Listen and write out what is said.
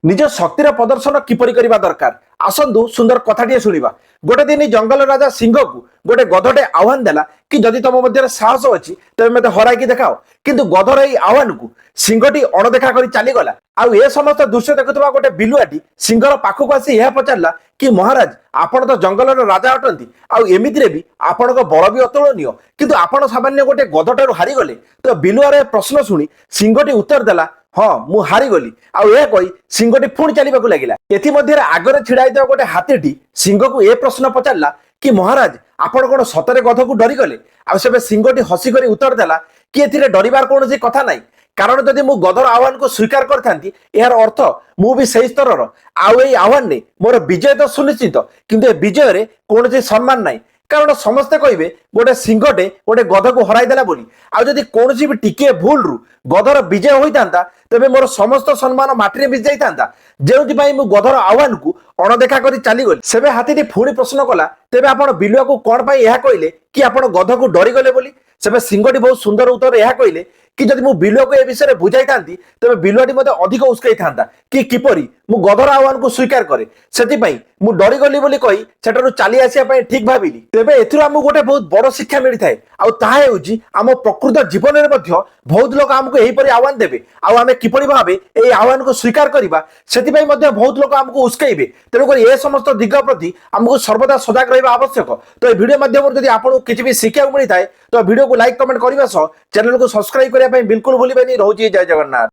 निज शक्तिर प्रदर्शन किपरि करबा दरकार आसंतु सुंदर कथाटिए शुणा। गोटे दिन जंगल राजा सिंह को गोटे गधटे आह्वान देला कि जदि तुम मध्य साहस अच्छी तेज मत हराई देखाओ। किंतु गधर यही आह्वान को सिंहटी अणदेखा कर चलीगला। आउ ए समस्त दृश्य देखुवा गोटे बिलुआटी सिंहर पाखक आसी यह पचारा कि महाराज आपण तो जंगल राजा अटंती आउ एमितिरे भी आपण बल भी अतुलनीय किंतु आपण सामान्य गोटे गधटारू हारीगले। तो बिलुआर प्रश्न शुणी सिंहटी उत्तर देला हाँ मु हारीगली। आउ यह कही सिंहटी पुणी चलने लगिला। एथिमध्य आगे छिड़ा गोटे हाथीटी सिंह को ए प्रश्न पचारा कि महाराज आपण कौन सतरे गध को डरीगले। आउ सिंहटी हसिक उत्तर देला कि एथिरे डरिबार कौन कथा नाई कारण जदि मु गधर आह्वान को स्वीकार करथांती यार अर्थ मु भी सही स्तर आउ ए आह्वान ने मोर विजय तो सुनिश्चित किंतु ए विजय रे कौन सम्मान नाई कारण समस्ते कहे गोटे सिंहटे गोटे गध को हराई देला बोली। आ जदि कौन भी टिके भूल रु गधर विजय होता तेरे मोर समस्त सम्मान माटी मिस जाता जो मु गधर आह्वान को अणदेखा कर चलीगली। सेबे हाथी पुणी प्रश्न कला तेरे आप बिलुआ को कौन कहले कि आप गध को डरीगले बोली। सेबे सिंहटी बहुत सुंदर उत्तर यह कहले कि जदि मु बिलुआ को ए विषय बुझाई थांती तेरे बिलुआटी मते अधिक उस्कई थांता कि किपरि मु गधर आह्वान को स्वीकार करे सेतिपई मु डरीगली बोली कही सेठारु चली आसिया पई ठीक भाबिली। तेबे एथुरु हमकु गोटे बहुत बड़ शिक्षा मिली थाए आउ ताहा हेउची आम प्रकृत जीवन रे मध्य बहुत लोक हमकु एही परि आह्वान देबे आउ आमे किपरि भाबे एही आह्वान को स्वीकार करिबा सेतिपई मध्य बहुत लोक हमकु उस्कैबे। तेणु करी ए समस्त दिग प्रति हमकु सर्वदा सजग रहबा आवश्यक। तो ए वीडियो माध्यम जदि आपन किछि भी शिक्षा मिली थाए तो वीडियो को लाइक कमेंट करबा सह चैनल को सब्सक्राइब करिया पई बिल्कुल भूलिबेनी। रहउची जय जगन्नाथ।